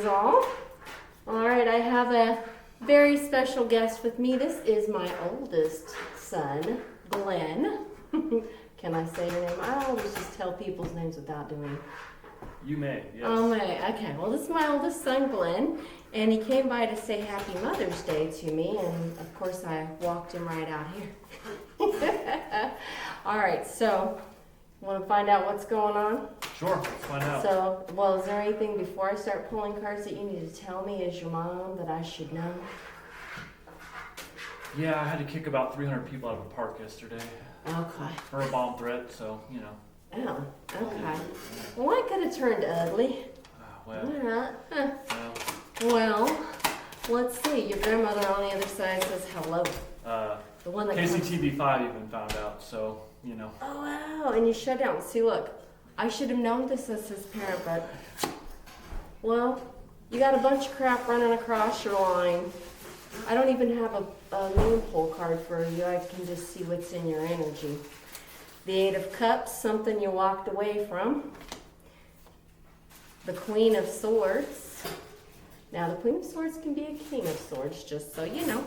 all. All right, I have a very special guest with me. This is my oldest son, Glenn. Can I say your name? I always just tell people's names without doing. You may, yes. Oh, may. Okay, well, this is my oldest son, Glenn, and he came by to say Happy Mother's Day to me, and of course I walked him right out here. All right, so, want to find out what's going on? Sure, let's find out. So, well, is there anything before I start pulling cards that you need to tell me as your mom that I should know? Yeah, I had to kick about 300 people out of a park yesterday. Okay. For a bomb threat, so, you know. Oh, okay. Well, I could have turned ugly. Well, Well, let's see. Your grandmother on the other side says hello. The one that KCTV5 even found out, so, you know. Oh, wow. And you shut down. See, look, I should have known this as his parent, but, well, you got a bunch of crap running across your line. I don't even have a moon pull card for you. I can just see what's in your energy. The Eight of Cups, something you walked away from. The Queen of Swords. Now, the Queen of Swords can be a King of Swords, just so you know.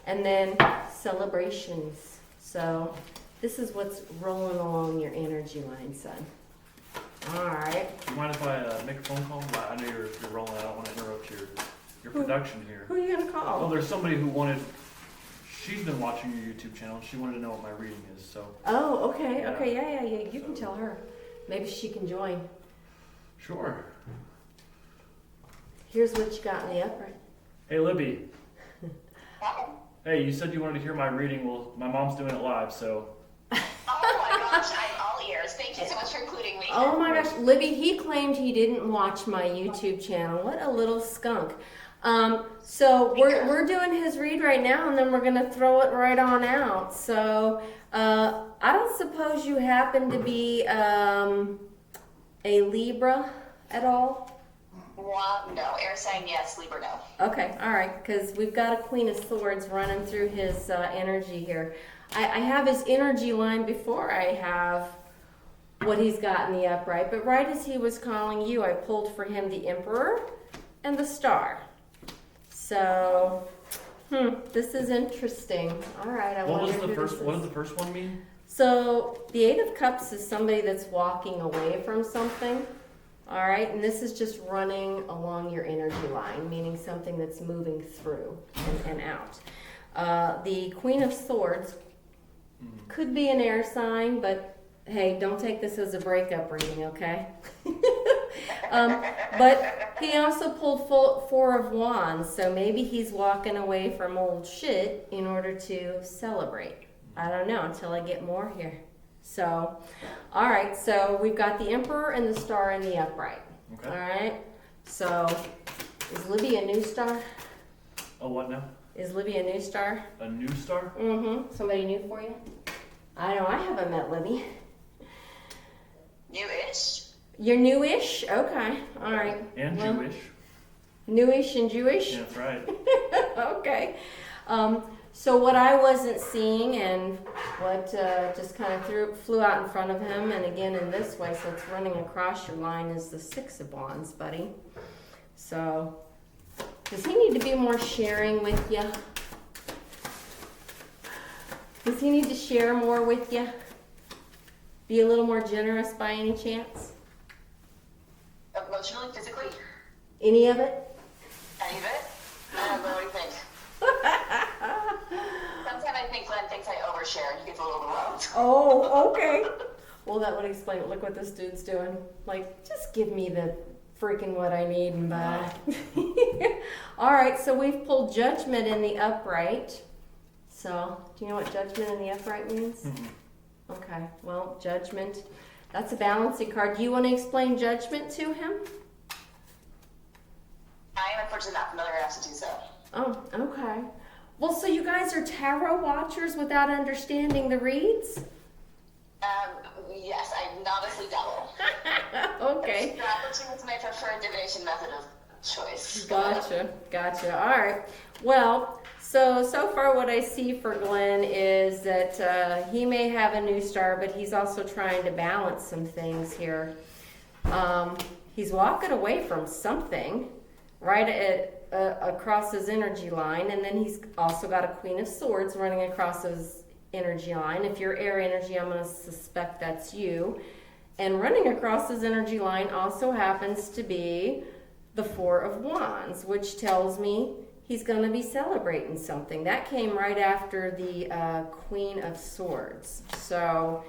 And then celebrations. So, this is what's rolling along your energy line, son. All right. Do you mind if I make a phone call? I know you're rolling. I don't want to interrupt your production here. Who are you going to call? Well, there's somebody who wanted... She's been watching your YouTube channel. She wanted to know what my reading is, so... Oh, okay, Yeah. okay, yeah. You can tell her. Maybe she can join. Sure. Here's what you got in the upright. Hey, Libby. Hey, you said you wanted to hear my reading. Well, my mom's doing it live, so... Oh my gosh, I'm all ears. Thank you so much for including me. Oh my gosh, Libby, he claimed he didn't watch my YouTube channel. What a little skunk. So we're doing his read right now, and then we're gonna throw it right on out. So I don't suppose you happen to be a Libra at all? No. Air sign, yes. Libra, no. Okay, all right, because we've got a Queen of Swords running through his energy here. I have his energy line before I have what he's got in the upright, but right as he was calling you, I pulled for him the Emperor and the Star. So, this is interesting. All right, What did the first one mean? So, the Eight of Cups is somebody that's walking away from something. All right, and this is just running along your energy line, meaning something that's moving through and out. The Queen of Swords could be an air sign, but hey, don't take this as a breakup reading, okay? But he also pulled Four of Wands, so maybe he's walking away from old shit in order to celebrate. I don't know until I get more here. So, all right, so we've got the Emperor and the Star in the upright. Okay. All right, so is Libby a new star? Oh, what now? Is Libby a new star? A new star? Mm-hmm. Somebody new for you? I know, I haven't met Libby. New-ish. You're newish? Okay, all right. And Well, Jewish. Newish and Jewish? Yeah, that's right. Okay. So what I wasn't seeing and what just kind of flew out in front of him, and again in this way, so it's running across your line, is the Six of Wands, buddy. So, does he need to be more sharing with you? Does he need to share more with you? Be a little more generous by any chance? Emotionally, physically? Any of it? Any of it? I don't know. What do you think? Sometimes I think Glenn thinks I overshare and he gets a little overwhelmed. Oh, okay. Well, that would explain it. Look what this dude's doing. Like, just give me the freaking what I need and bye. All right, so we've pulled Judgment in the upright. So, do you know what Judgment in the upright means? Mm-hmm. Okay, well, Judgment. That's a balancing card. Do you want to explain Judgment to him? I am unfortunately not familiar enough to do so. Oh, okay. Well, so you guys are tarot watchers without understanding the reads? Yes, I novice dabble. Okay. It's my preferred divination method of choice. Gotcha. All right. Well, so far what I see for Glenn is that he may have a new star, but he's also trying to balance some things here. He's walking away from something. right across his energy line, and then he's also got a Queen of Swords running across his energy line. If you're air energy, I'm going to suspect that's you. And running across his energy line also happens to be the Four of Wands, which tells me he's going to be celebrating something. That came right after the Queen of Swords. So,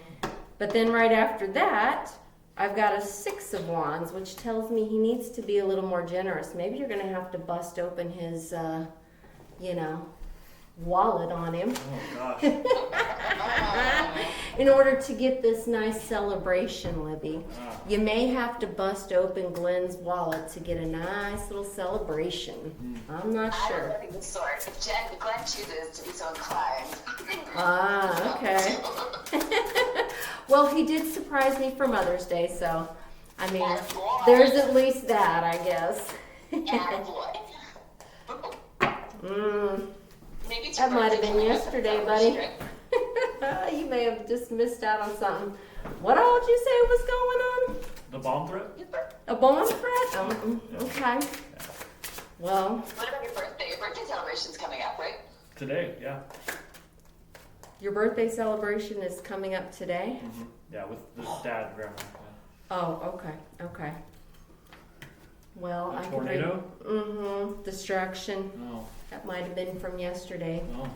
but then right after that, I've got a Six of Wands, which tells me he needs to be a little more generous. Maybe you're going to have to bust open his, wallet on him. Oh, gosh. In order to get this nice celebration, Libby. Ah. You may have to bust open Glenn's wallet to get a nice little celebration. I'm not sure. I don't think the sort. If Glenn chooses to be so inclined. Ah, okay. Well, he did surprise me for Mother's Day, so, I mean, there's at least that, I guess. Attaboy. Maybe That might have been yesterday, buddy. You may have just missed out on something. What all did you say was going on? The bomb threat? A bomb threat? Okay. Well, What about your birthday? Your birthday celebration's coming up, right? Today, yeah. your birthday celebration is coming up today? Mm-hmm. Yeah, with the dad and grandma. Yeah. Oh, okay. Well, A I tornado? could. Distraction. Oh. That might have been from yesterday. Oh.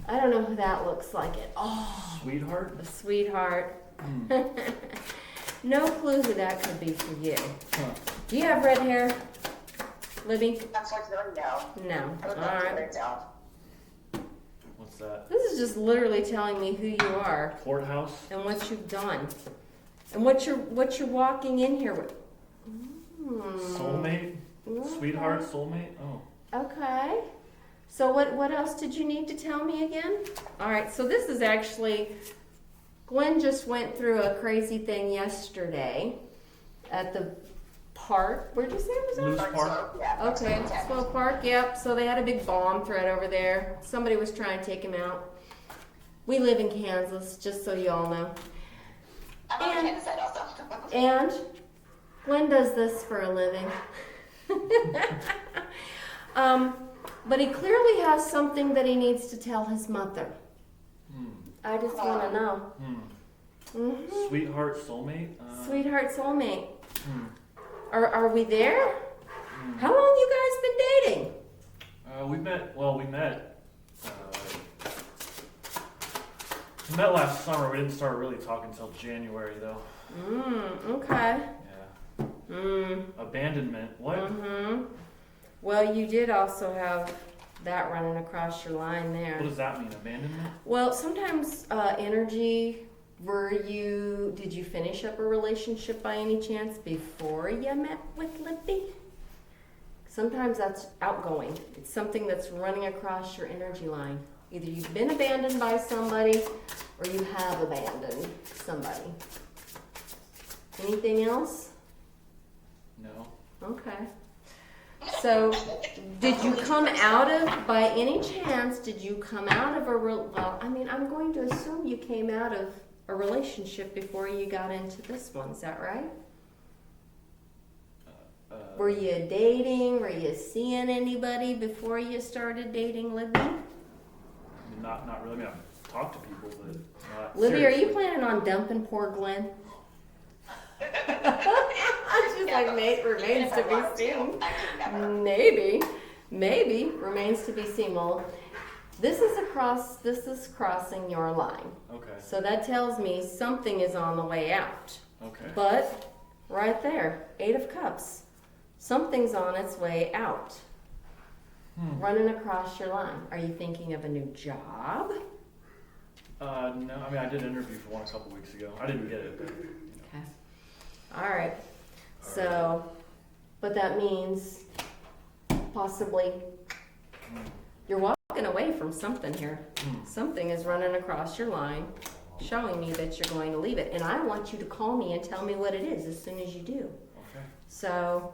I don't know who that looks like it. Oh, Sweetheart? a sweetheart. Mm. No clue who that could be for you. Huh. Do you have red hair, Libby? Unfortunately, no. No. I would All love to right. wear it down. What's that? This is just literally telling me who you are Courthouse? and what you've done and what you're walking in here with. Soulmate? Okay. Sweetheart? Soulmate? Oh. Okay. So what else did you need to tell me again? All right. So this is actually, Glenn just went through a crazy thing yesterday at the park. Where'd you say it was Loose at? Park? Yeah. Okay, Swell Park, yep. So they had a big bomb threat over there. Somebody was trying to take him out. We live in Kansas, just so you all know. I'm on the Kansas side also. And Glenn does this for a living. But he clearly has something that he needs to tell his mother. Hmm. I just want to know. Hmm. Hmm. Sweetheart? Soulmate? Sweetheart, soulmate. Hmm. Are we there? How long you guys been dating? We met last summer. We didn't start really talking until January, though. Okay. Yeah. Abandonment. What? Well, you did also have that running across your line there. What does that mean? Abandonment? Well, sometimes energy. Did you finish up a relationship by any chance before you met with Libby? Sometimes that's outgoing. It's something that's running across your energy line. Either you've been abandoned by somebody or you have abandoned somebody. Anything else? No. Okay. So, did you come out of, by any chance, I'm going to assume you came out of a relationship before you got into this one, is that right? Were you dating? Were you seeing anybody before you started dating Libby? Not really. I mean, I've talked to people, but not Libby, seriously. are you planning on dumping poor Glenn? She's like, mate, remains to be seen. Maybe remains to be seen. Well, this is crossing your line. Okay. So that tells me something is on the way out. Okay. But right there, 8 of Cups. Something's on its way out. Running across your line. Are you thinking of a new job? No. I mean, I did an interview for one a couple weeks ago. I didn't get it. But, Okay. All right. So, but that means possibly you're walking away from something here. Something is running across your line, showing me that you're going to leave it. And I want you to call me and tell me what it is as soon as you do. Okay. So,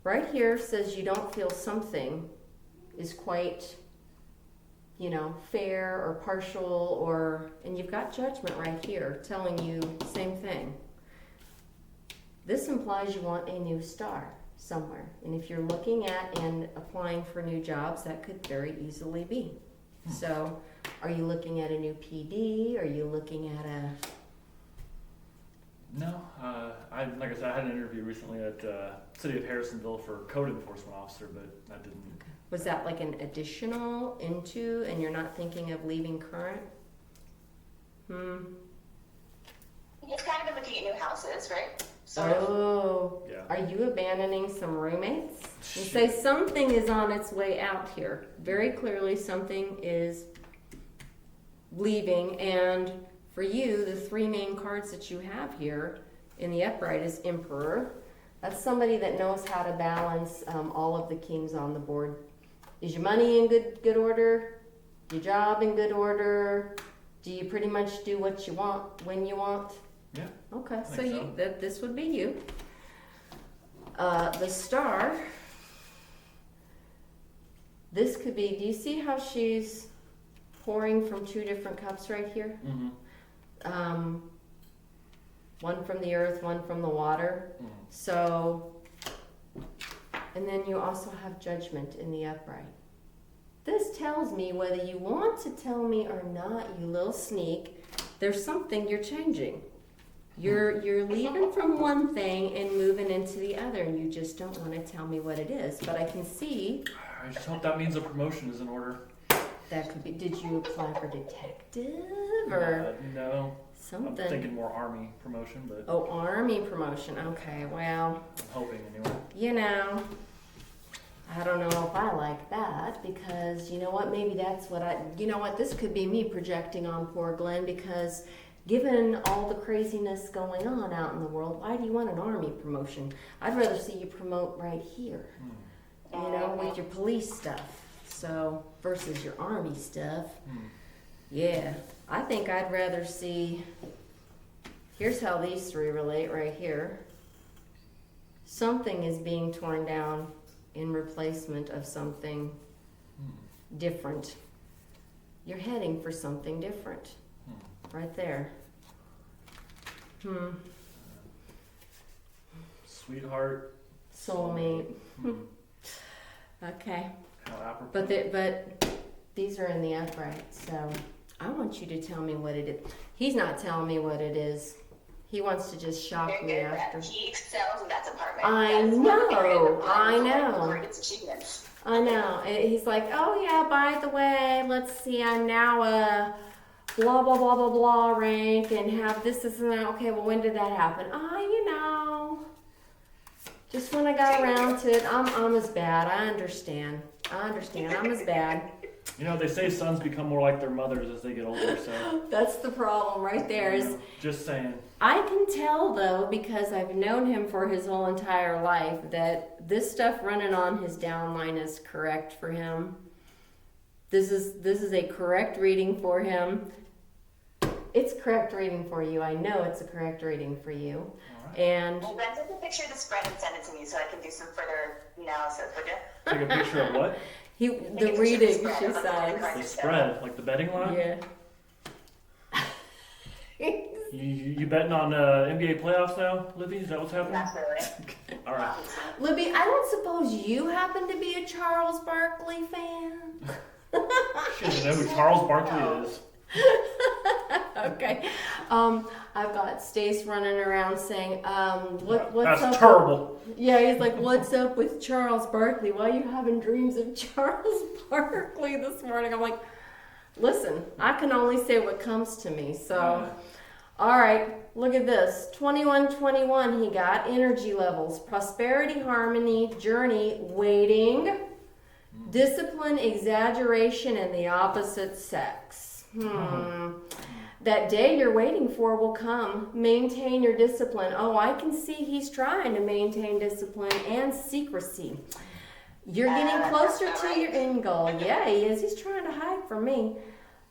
right here says you don't feel something is quite, fair or partial and you've got judgment right here telling you same thing. This implies you want a new start. somewhere. And if you're looking at and applying for new jobs, that could very easily be. So, are you looking at a new PD? Are you looking at a... No, like I said, I had an interview recently at City of Harrisonville for code enforcement officer, but that didn't. Was that like an additional into, and you're not thinking of leaving current? It's kind of been looking at new houses, right? Yeah. Are you abandoning some roommates? You say something is on its way out here. Very clearly something is leaving, and for you, the three main cards that you have here in the upright is Emperor. That's somebody that knows how to balance all of the kings on the board. Is your money in good order? Your job in good order? Do you pretty much do what you want when you want? Yeah. Okay, so so. this would be you. The star. This could be. Do you see how she's pouring from two different cups right here? Mm-hmm. One from the earth, one from the water. Mm-hmm. So, and then you also have judgment in the upright. This tells me, whether you want to tell me or not, you little sneak, there's something you're changing. You're leaving from one thing and moving into the other, and you just don't want to tell me what it is. But I can see I just hope that means a promotion is in order. that could be. Did you apply for detective or No. something? I'm thinking more Army promotion, but Oh, Army promotion. Okay, well, I'm hoping anyway. you know, I don't know if I like that, because you know what, maybe that's what you know what, this could be me projecting on poor Glenn, because given all the craziness going on out in the world, why do you want an Army promotion? I'd rather see you promote right here, you know, with your police stuff, so, versus your Army stuff. Yeah, I think I'd rather see, here's how these three relate right here. Something is being torn down in replacement of something different. You're heading for something different. Right there. Sweetheart. Soulmate. Okay. How apropos. But these are in the upright, so I want you to tell me what it is. He's not telling me what it is. He wants to just shock Very me good, after. he excels in that department. I That's one of the areas know, of I one of know. the greatest achievements. I know. He's like, oh yeah, by the way, let's see, I'm now a blah, blah, blah, blah, blah rank and have this, and that. Okay, well, when did that happen? You know, just when I got around to it, I'm as bad. I understand. I'm as bad. You know, they say sons become more like their mothers as they get older, so. That's the problem right there is, Just saying. I can tell though, because I've known him for his whole entire life, that this stuff running on his downline is correct for him. This is a correct reading for him. It's correct reading for you. I know it's a correct reading for you. All right. And Well, Ben, take a picture of the spread and send it to me so I can do some further analysis, would you? Take a picture of what? the reading, she says. The spread, like the betting line? Yeah. You betting on NBA playoffs now, Libby? Is that what's happening? Absolutely. All right. Libby, I don't suppose you happen to be a Charles Barkley fan? She doesn't know who Charles Barkley is. Okay. I've got Stace running around saying, what's That's up? terrible. Yeah, he's like, what's up with Charles Barkley? Why are you having dreams of Charles Barkley this morning? I'm like, listen, I can only say what comes to me. So, all right, look at this. 2121 he got. Energy levels. Prosperity, harmony, journey, waiting, discipline, exaggeration, and the opposite sex. That day you're waiting for will come. Maintain your discipline. Oh, I can see he's trying to maintain discipline and secrecy. You're getting closer to your end goal. Yeah, he is. He's trying to hide from me.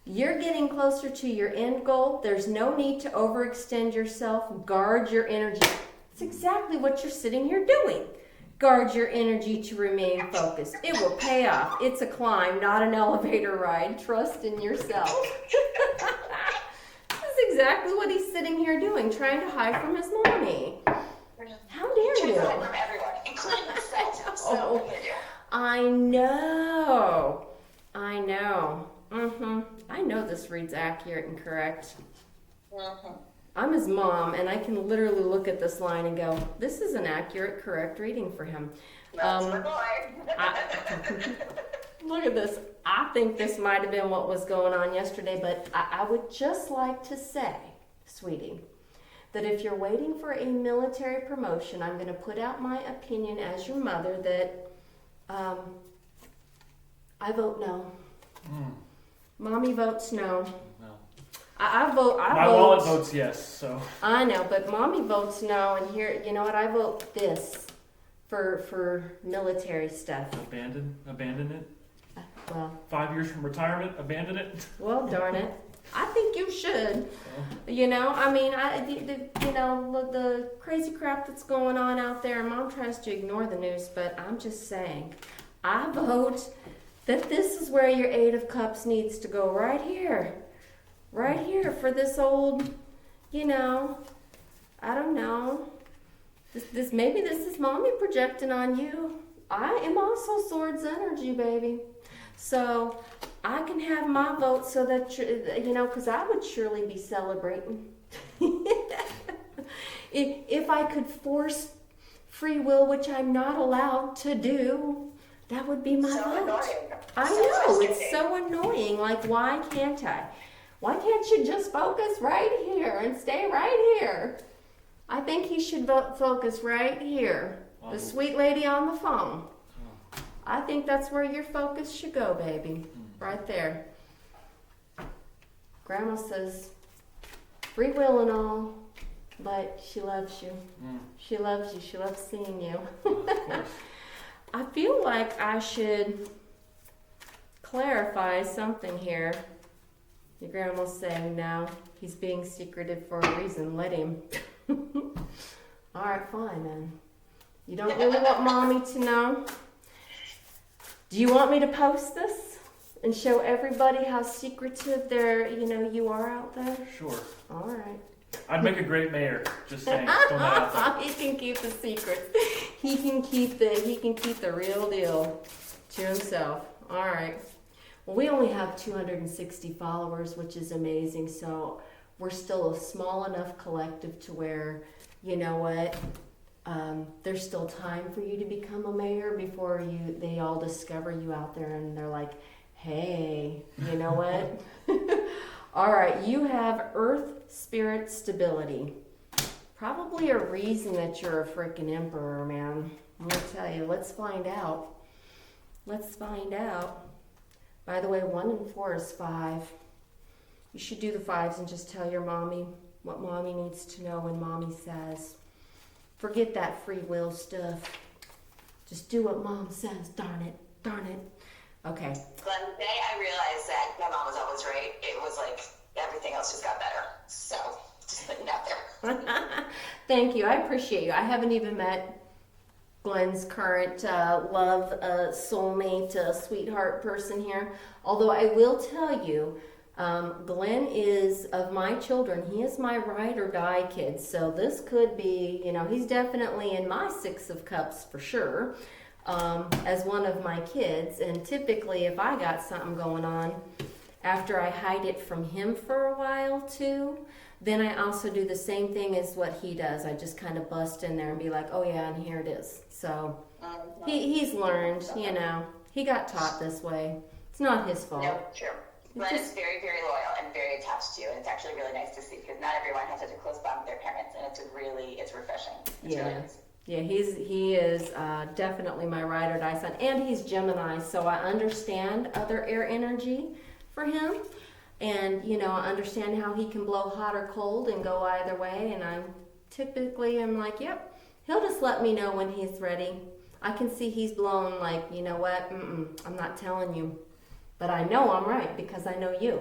You're getting closer to your end goal. There's no need to overextend yourself. Guard your energy. It's exactly what you're sitting here doing. Guard your energy to remain focused. It will pay off. It's a climb, not an elevator ride. Trust in yourself. This is exactly what he's sitting here doing, trying to hide from his mommy. How dare Trying you? to hide from everyone, including the what are you gonna do? I know. I know. I know this reads accurate and correct. I'm his mom, and I can literally look at this line and go, this is an accurate, correct reading for him. That's my boy. Look at this. I think this might have been what was going on yesterday, but I would just like to say, sweetie, that if you're waiting for a military promotion, I'm going to put out my opinion as your mother that I vote no. Mommy votes no. No. I vote. My wallet votes yes, so. I know, but mommy votes no, and here, you know what? I vote this for military stuff. Abandon it? Well, 5 years from retirement, abandon it? well, darn it. I think you should. So, You know, I mean, you know, look, the crazy crap that's going on out there, and mom tries to ignore the news, but I'm just saying, I vote that this is where your 8 of Cups needs to go, right here. Right here for this old, you know, I don't know. Maybe this is mommy projecting on you. I am also Swords energy, baby. So I can have my vote so that, you know, because I would surely be celebrating. If I could force free will, which I'm not allowed to do, that would be my So vote. annoying. I So know, it's frustrating. so annoying. Like, why can't I? Why can't you just focus right here and stay right here? I think he should focus right here. The sweet lady on the phone. I think that's where your focus should go, baby. Right there. Grandma says, free will and all, but she loves you. She loves you. She loves seeing you. of course. I feel like I should clarify something here. Your grandma's saying no, he's being secretive for a reason. Let him. All right, fine then. You don't really want mommy to know? Do you want me to post this and show everybody how secretive you are out there? Sure. All right. I'd make a great mayor, just saying. Throwing that out there. He can keep the secrets. He can keep the real deal to himself. All right. Well, we only have 260 followers, which is amazing. So we're still a small enough collective to where, you know what, there's still time for you to become a mayor before they all discover you out there and they're like, hey, you know what? All right, you have Earth Spirit Stability. Probably a reason that you're a freaking emperor, man. I'm gonna tell you, let's find out. Let's find out. By the way, 1 and 4 is 5. You should do the 5s and just tell your mommy what mommy needs to know when mommy says. Forget that free will stuff. Just do what mom says. Darn it. Darn it. Okay. Glenn, the day I realized that my mom was always right, it was like everything else just got better. So, just putting it out there. Thank you. I appreciate you. I haven't even met Glenn's current love soulmate, sweetheart person here. Although I will tell you, Glenn is, of my children, he is my ride or die kid. So this could be, he's definitely in my 6 of Cups for sure, as one of my kids. And typically if I got something going on, after I hide it from him for a while too, then I also do the same thing as what he does. I just kind of bust in there and be like, oh yeah, and here it is. So he's learned, he got taught this way. It's not his fault. No, true. Glenn is very, very loyal and very attached to you, and it's actually really nice to see because not everyone has such a close bond with their parents, and it's refreshing. It's really nice. Yeah, he is definitely my ride or die son, and he's Gemini, so I understand other air energy for him, and I understand how he can blow hot or cold and go either way, and I'm like, yep, he'll just let me know when he's ready. I can see he's blown like, you know what, I'm not telling you. But I know I'm right because I know you.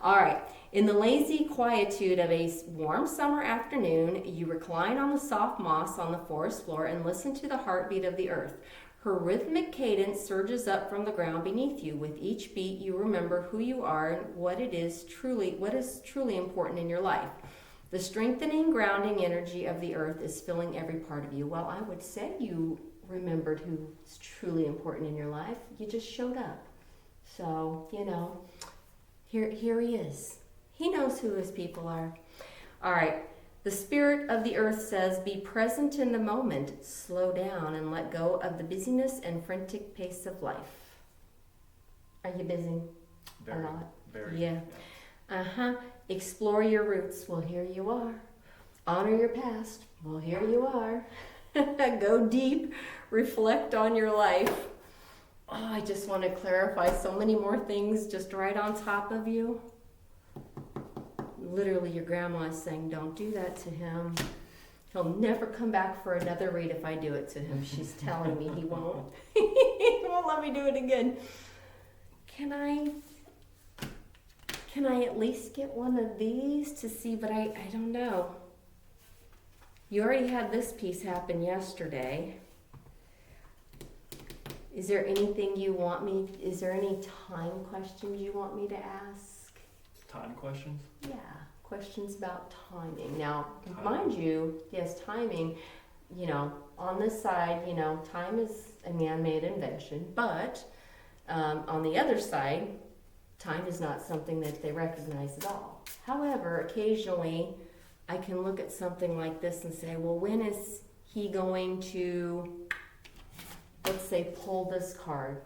All right. In the lazy quietude of a warm summer afternoon, you recline on the soft moss on the forest floor and listen to the heartbeat of the earth. Her rhythmic cadence surges up from the ground beneath you. With each beat, you remember who you are and what is truly important in your life. The strengthening, grounding energy of the earth is filling every part of you. Well, I would say you remembered who's truly important in your life. You just showed up. So, here he is. He knows who his people are. All right. The spirit of the earth says, be present in the moment, slow down, and let go of the busyness and frantic pace of life. Are you busy? Very, a lot? very. Yeah. Explore your roots. Well, here you are. Honor your past. Well, here you are. Go deep. Reflect on your life. Oh, I just want to clarify so many more things just right on top of you. Literally, your grandma is saying, don't do that to him. He'll never come back for another read if I do it to him. She's telling me he won't. He won't let me do it again. Can I at least get one of these to see? But I don't know. You already had this piece happen yesterday. Is there anything you want me, is there any time questions you want me to ask? Time questions? Yeah, questions about timing. Now, Timing. mind you, yes, timing, on this side, time is a man-made invention, but on the other side, time is not something that they recognize at all. However, occasionally, I can look at something like this and say, well, when is he going to, let's say, pull this card,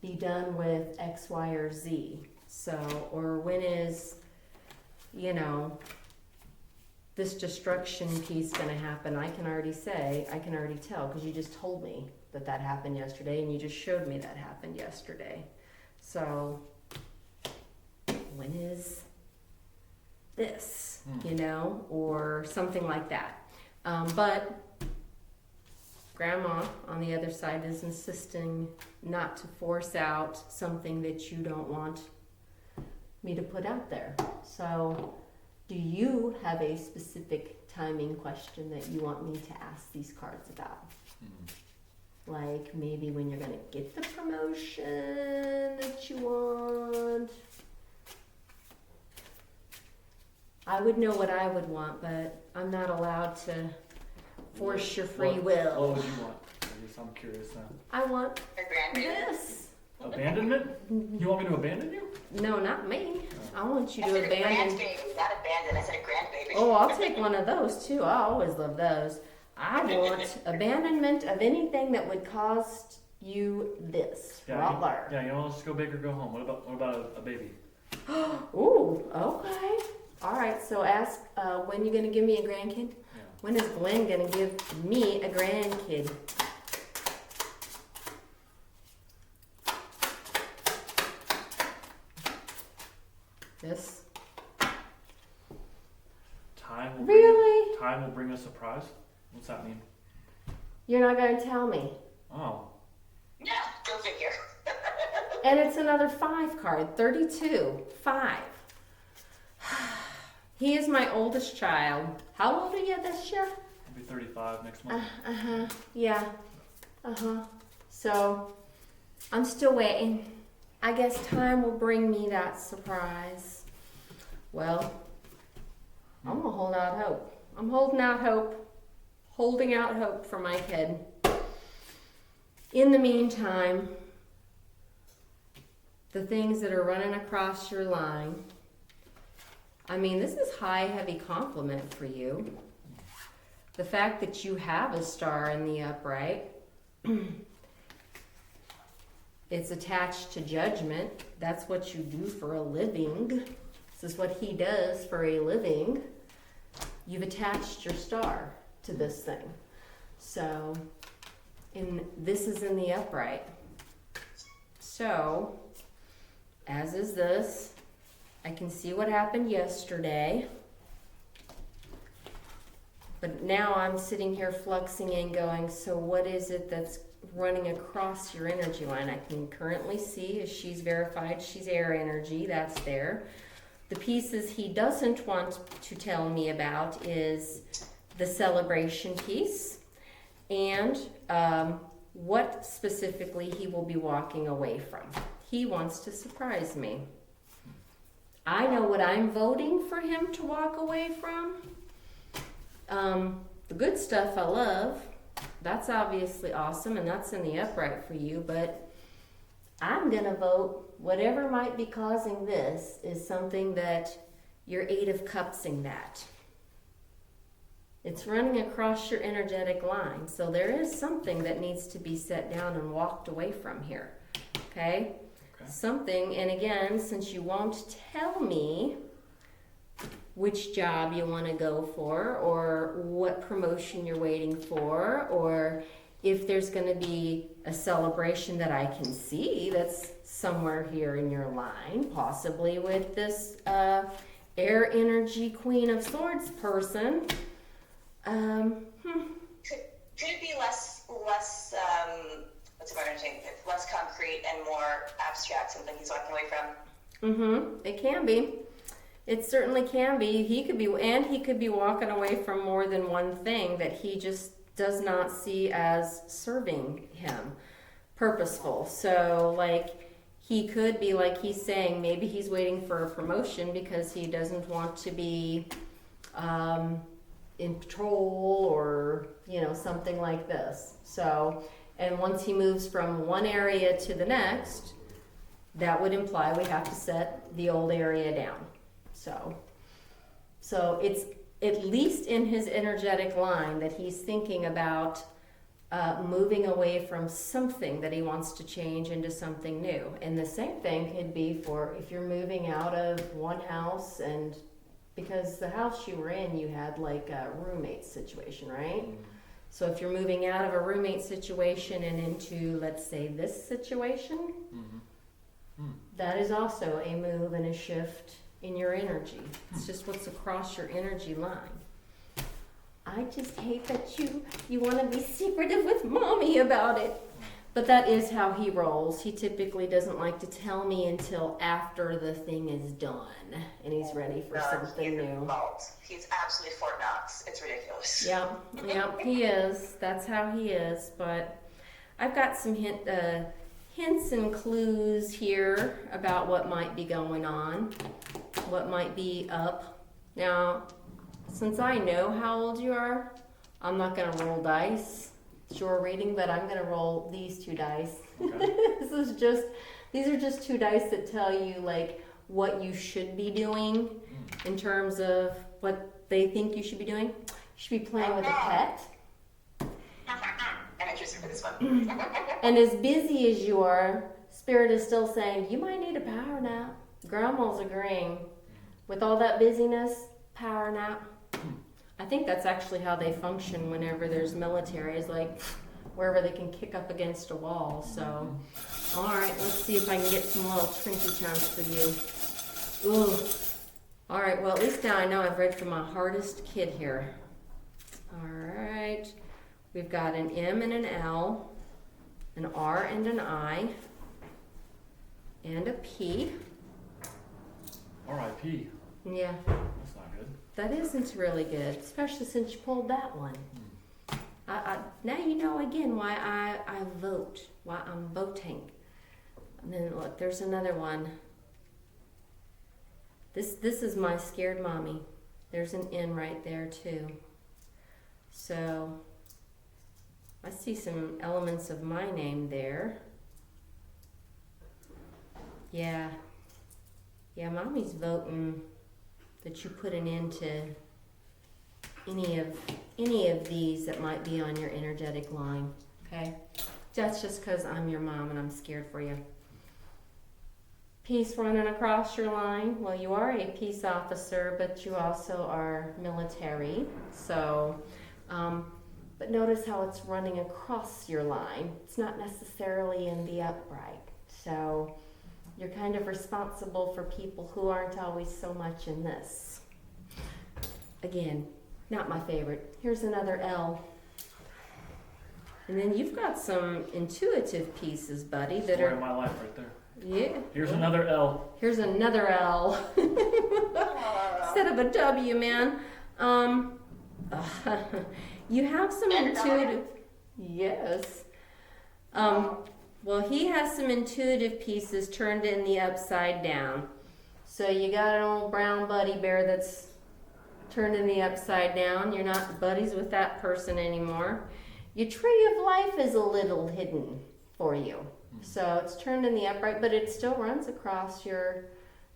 be done with X, Y, or Z. So, or when is, this destruction piece going to happen? I can already tell, because you just told me that happened yesterday, and you just showed me that happened yesterday. So, when is this, or something like that. But Grandma, on the other side, is insisting not to force out something that you don't want me to put out there. So, do you have a specific timing question that you want me to ask these cards about? Like maybe when you're going to get the promotion that you want? I would know what I would want, but I'm not allowed to force your free will. What would you want? I'm curious now. I want Your grandbaby. this. Abandonment? You want me to abandon you? No, not me. I want you I to said abandon. grandbaby, not abandon. I said a grandbaby. Oh, I'll take one of those too. I always love those. I want abandonment of anything that would cost you this. Right there. Yeah, let's just go big or go home. What about a baby? Ooh, okay. All right, so ask when you're going to give me a grandkid? Yeah. When is Glenn going to give me a grandkid? This? Time will Really? Time will bring a surprise? What's that mean? You're not going to tell me. Oh. Yeah, go figure. And it's another 5 card, 32, 5. He is my oldest child. How old are you this year? I'll be 35 next month. Yeah. So, I'm still waiting. I guess time will bring me that surprise. Well, I'm gonna hold out hope. I'm holding out hope for my kid. In the meantime, the things that are running across your line, I mean, this is high, heavy compliment for you. The fact that you have a star in the upright, it's attached to judgment. That's what you do for a living. This is what he does for a living. You've attached your star to this thing. So, and this is in the upright. So, as is this, I can see what happened yesterday. But now I'm sitting here fluxing and going, so what is it that's running across your energy line? I can currently see, as she's verified, she's air energy, that's there. The pieces he doesn't want to tell me about is the celebration piece and what specifically he will be walking away from. He wants to surprise me. I know what I'm voting for him to walk away from. The good stuff I love, that's obviously awesome, and that's in the upright for you, but I'm gonna vote whatever might be causing this is something that your Eight of Cupsing that. It's running across your energetic line, so there is something that needs to be set down and walked away from here, okay? Something, and again, since you won't tell me which job you want to go for, or what promotion you're waiting for, or if there's going to be a celebration that I can see that's somewhere here in your line, possibly with this air energy Queen of Swords person. Could it be less what's the word I'm saying? Less concrete and more abstract, something he's walking away from? It can be. It certainly can be. He could be walking away from more than one thing that he just does not see as serving him, purposeful. So, like, he could be, like he's saying, maybe he's waiting for a promotion because he doesn't want to be in patrol or, you know, something like this. So, and once he moves from one area to the next, that would imply we have to set the old area down. So it's at least in his energetic line that he's thinking about moving away from something that he wants to change into something new. And the same thing could be for if you're moving out of one house, and because the house you were in, you had like a roommate situation, right? So if you're moving out of a roommate situation and into, let's say, this situation, that is also a move and a shift in your energy. It's just what's across your energy line. I just hate that you want to be secretive with mommy about it. But that is how he rolls. He typically doesn't like to tell me until after the thing is done and he's ready for something new. He's absolutely Fort Knox. It's ridiculous. Yep, he is. That's how he is. But I've got some hints and clues here about what might be going on, what might be up. Now, since I know how old you are, I'm not going to roll dice. It's your reading, but I'm going to roll these two dice. Okay. These are just two dice that tell you like what you should be doing in terms of what they think you should be doing. You should be playing with a pet. I'm interested for this one. And as busy as you are, Spirit is still saying, you might need a power nap. Grandma's agreeing. With all that busyness, power nap. I think that's actually how they function whenever there's military, is like wherever they can kick up against a wall. So, all right, let's see if I can get some little trinky chunks for you. Ooh. All right, well, at least now I know I've read for my hardest kid here. All right. We've got an M and an L, an R and an I, and a P. R.I.P. Yeah. That's not good. That isn't really good, especially since you pulled that one. Now you know again why I vote, why I'm voting. And then look, there's another one. This is my scared mommy. There's an N right there too. So I see some elements of my name there. Yeah, mommy's voting that you put an end to any of these that might be on your energetic line, okay? That's just because I'm your mom and I'm scared for you. Peace running across your line. Well, you are a peace officer, but you also are military. So, but notice how it's running across your line. It's not necessarily in the upright. So you're kind of responsible for people who aren't always so much in this. Again, not my favorite. Here's another L. And then you've got some intuitive pieces, buddy, that Story are... of my life right there. Yeah. Here's another L. Here's another L. Instead of a W, man. You have some intuitive... Yes. Well, he has some intuitive pieces turned in the upside down. So you got an old brown buddy bear that's turned in the upside down. You're not buddies with that person anymore. Your tree of life is a little hidden for you. So it's turned in the upright, but it still runs across your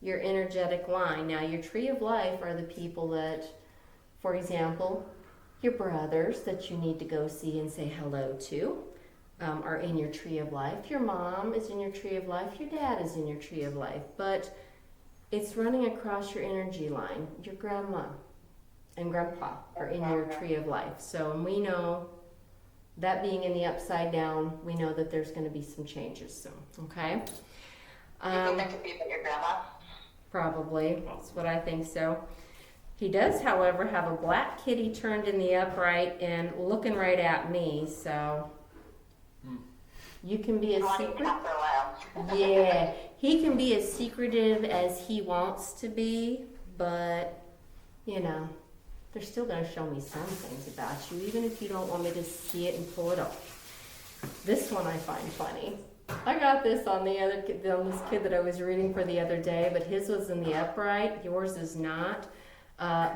energetic line. Now, your tree of life are the people that, for example, your brothers that you need to go see and say hello to are in your tree of life. Your mom is in your tree of life. Your dad is in your tree of life. But it's running across your energy line. Your grandma and grandpa are in your tree of life. So, and we know that being in the upside down, we know that there's going to be some changes soon, okay? You think that could be about your grandma? Probably. That's what I think so. He does, however, have a black kitty turned in the upright and looking right at me, so you can be as secret. For a while. Yeah, he can be as secretive as he wants to be, but, you know, they're still going to show me some things about you, even if you don't want me to see it and pull it up. This one I find funny. I got this on the other kid, on this kid that I was reading for the other day, but his was in the upright. Yours is not.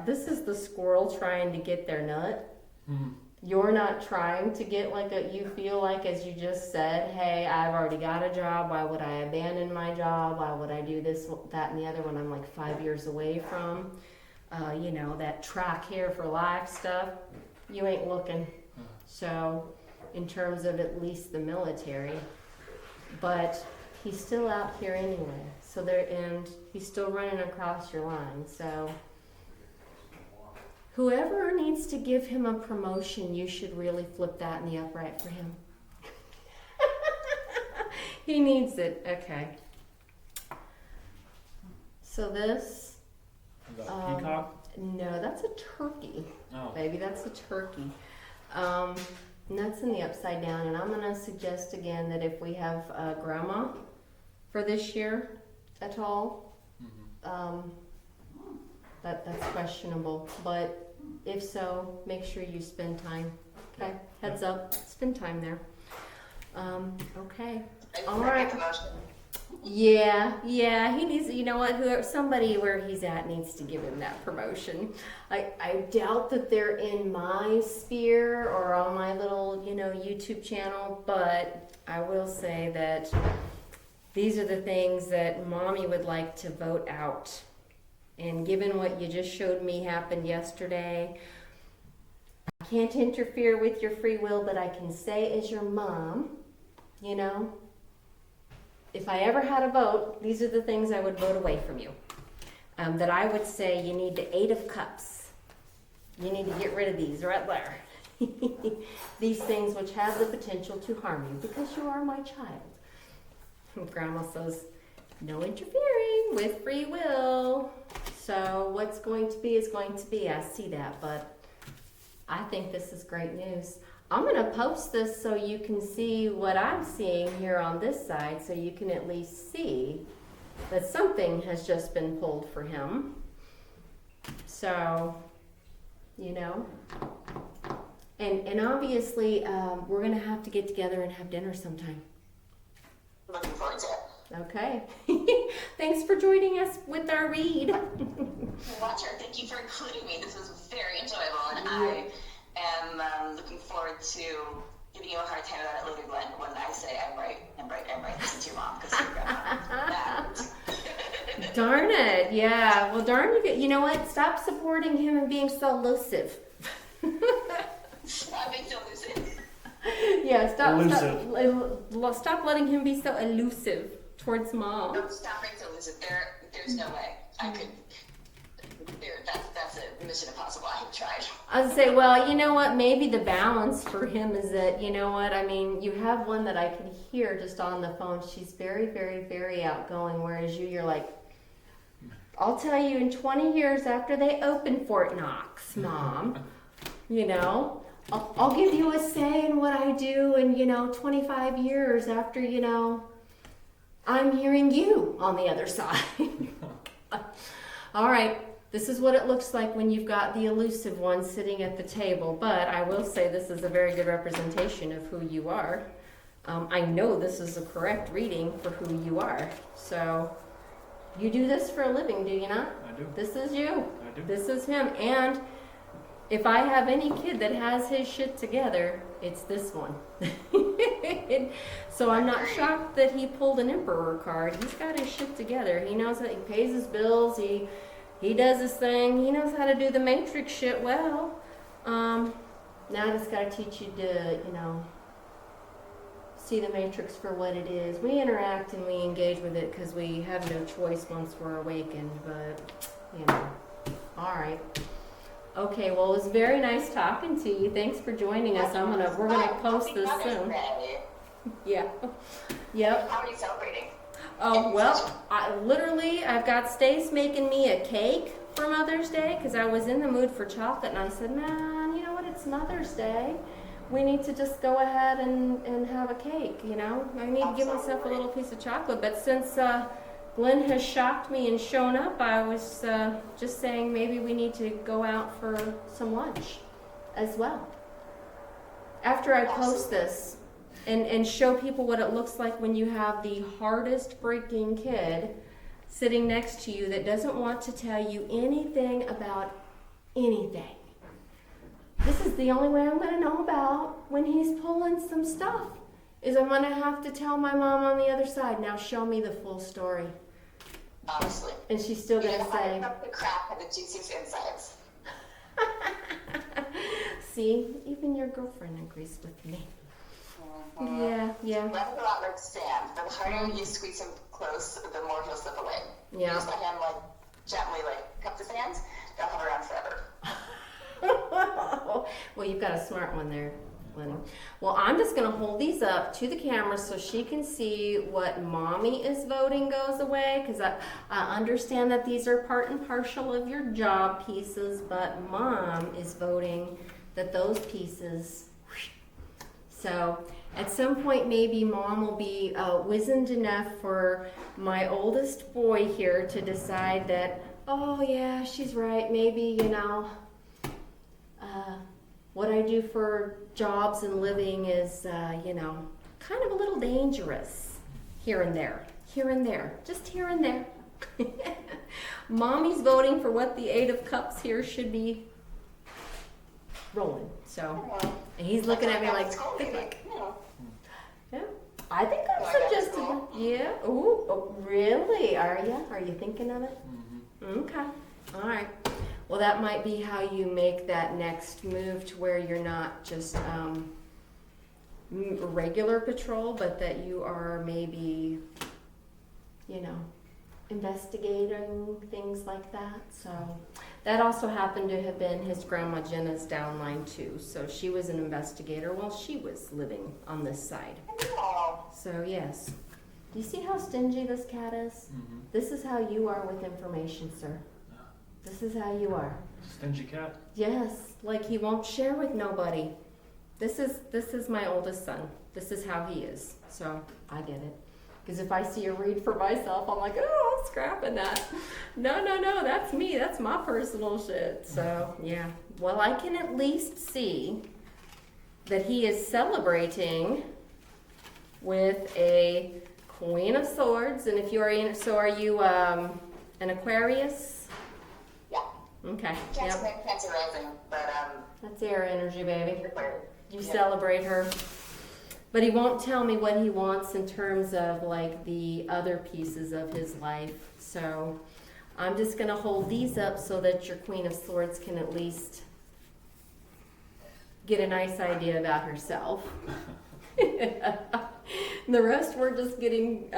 This is the squirrel trying to get their nut. Mm-hmm. You're not trying to get like a, you feel like, as you just said, hey, I've already got a job. Why would I abandon my job? Why would I do this, that, and the other when I'm like 5 years away from? You know, that track here for life stuff, you ain't looking. So, in terms of at least the military, but he's still out here anyway. So and he's still running across your line. So, whoever needs to give him a promotion, you should really flip that in the upright for him. He needs it. Okay. So this. Is that a peacock? No, that's a turkey. Oh. Baby, that's a turkey. And that's in the upside down. And I'm going to suggest again that if we have grandma for this year at all, that's questionable. But if so, make sure you spend time. Okay? Heads up, spend time there. Okay. All right. Yeah, he needs, you know what, somebody where he's at needs to give him that promotion. I doubt that they're in my sphere or on my little, YouTube channel, but I will say that these are the things that Mommy would like to vote out. And given what you just showed me happened yesterday, I can't interfere with your free will, but I can say as your mom, if I ever had a vote, these are the things I would vote away from you. That I would say you need the 8 of Cups. You need to get rid of these right there. These things which have the potential to harm you because you are my child. And Grandma says, no interfering with free will. So what's going to be is going to be. I see that, but I think this is great news. I'm going to post this so you can see what I'm seeing here on this side, so you can at least see that something has just been pulled for him. So, and obviously we're going to have to get together and have dinner sometime. Looking forward to it. Okay. Thanks for joining us with our read. Watcher, thank you for including me. This was very enjoyable, and I am looking forward to giving you a hard time about it later, Glenn, when I say I'm right. Listen to your mom, because you're grandma. Darn it. Yeah. Well, darn you know what? Stop supporting him and being so elusive. Stop being so elusive. Yeah, stop letting him be so elusive towards Mom. No, stop being so elusive. There's no way I could. That's a mission impossible. I have tried. I would say, well, you know what? Maybe the balance for him is that, you know what? I mean, you have one that I can hear just on the phone. She's very, very, very outgoing, whereas you're like, I'll tell you in 20 years after they open Fort Knox, Mom, I'll give you a say in what I do in, 25 years after, I'm hearing you on the other side. All right. This is what it looks like when you've got the elusive one sitting at the table, but I will say this is a very good representation of who you are. I know this is a correct reading for who you are. So you do this for a living, do you not? I do. This is you. I do. This is him. And if I have any kid that has his shit together, it's this one. So I'm not shocked that he pulled an emperor card. He's got his shit together. He knows that he pays his bills. He does his thing. He knows how to do the matrix shit well. Now I just gotta teach you to, see the matrix for what it is. We interact and we engage with it because we have no choice once we're awakened, but, all right. Okay, well, it was very nice talking to you. Thanks for joining us. We're gonna post this soon. Yeah. Yep. How are you celebrating? Oh, well, I've got Stace making me a cake for Mother's Day because I was in the mood for chocolate, and I said, man, you know what, it's Mother's Day. We need to just go ahead and have a cake, I need to give myself a little piece of chocolate, but since Glenn has shocked me and shown up, I was just saying maybe we need to go out for some lunch as well. After I post this and show people what it looks like when you have the hardest breaking kid sitting next to you that doesn't want to tell you anything about anything. This is the only way I'm going to know about when he's pulling some stuff, is I'm going to have to tell my mom on the other side, now show me the full story. Honestly. And she's still going to say, up the crap and the juiciest insides. see, even your girlfriend agrees with me. Mm-hmm. Yeah. Let him go out like sand. The harder you squeeze him close, the more he'll slip away. Yeah. Just let him gently cup his hands. They'll have around forever. Well, you've got a smart one there, Lenny. Well, I'm just going to hold these up to the camera so she can see what Mommy is voting goes away, because I understand that these are part and parcel of your job pieces, but Mom is voting that those pieces. So at some point, maybe Mom will be wizened enough for my oldest boy here to decide that, oh yeah, she's right, maybe, what I do for jobs and living is, kind of a little dangerous here and there, just here and there. Mommy's voting for what the 8 of Cups here should be rolling. So, and he's looking at me like, good luck. Yeah, I think I'm suggesting. Yeah. Oh, really? Are you thinking of it? Mm-hmm. Okay. All right. Well, that might be how you make that next move to where you're not just regular patrol, but that you are maybe, investigating things like that. So that also happened to have been his grandma Jenna's downline too. So she was an investigator while she was living on this side. So yes. Do you see how stingy this cat is? Mm-hmm. This is how you are with information, sir. This is how you are. Stingy cat? Yes, like he won't share with nobody. This is my oldest son. This is how he is. So I get it. Because if I see a read for myself, I'm like, oh, I'm scrapping that. No, that's me. That's my personal shit. So yeah. Well, I can at least see that he is celebrating with a Queen of Swords. And if you are are you an Aquarius? Okay. Cancer rising, but that's air energy, baby. You Yeah. celebrate her. But he won't tell me what he wants in terms of the other pieces of his life. So I'm just going to hold these up so that your Queen of Swords can at least get a nice idea about herself. The rest we're just getting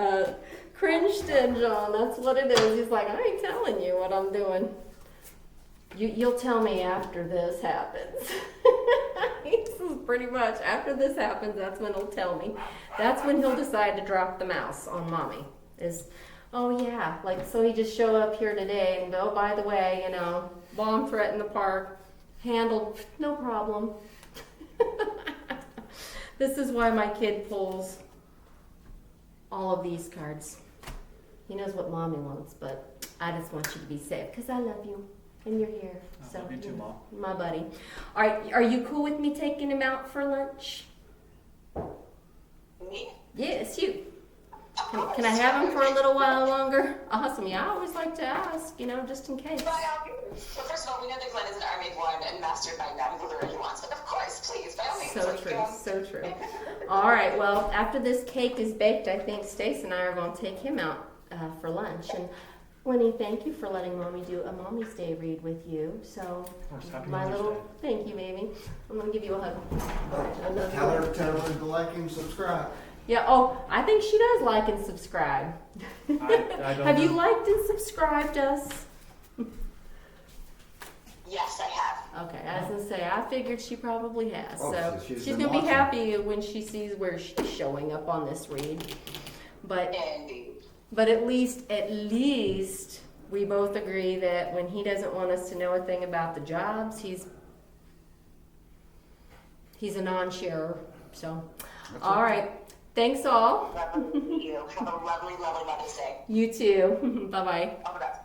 cringed in, John. That's what it is. He's like, I ain't telling you what I'm doing. You'll tell me after this happens. This is pretty much, after this happens, that's when he'll tell me. That's when he'll decide to drop the mouse on Mommy. Oh yeah, so he just showed up here today and, oh, by the way, bomb threat in the park, handled, no problem. This is why my kid pulls all of these cards. He knows what Mommy wants, but I just want you to be safe, because I love you. And you're here. I love you too, Mom. My buddy. All right, are you cool with me taking him out for lunch? Me? Yes, you. Can I have him for a little while longer? Awesome. Yeah, I always like to ask, just in case. By all means. Well, first of all, we know that Glenn is an army of one and mastered by now whatever he wants. But of course, please, by all means. So true, so true. All right, well, after this cake is baked, I think Stace and I are going to take him out for lunch. And Winnie, thank you for letting Mommy do a Mommy's Day read with you. So, Of course, happy my Mother's little, Day. thank you, baby. I'm going to give you a hug. I love Tell you. her to like and subscribe. Yeah, oh, I think she does like and subscribe. I don't Have you know. liked and subscribed us? Yes, I have. Okay, I was gonna say, I figured she probably has. Oh, So so she's she's been gonna be watching. happy when she sees where she's showing up on this read. But Indeed. at least we both agree that when he doesn't want us to know a thing about the jobs, he's a non-sharer. So, all right. Thanks all. Lovely to meet you. Have a lovely, lovely Mother's Day. You too. Bye-bye. All the best.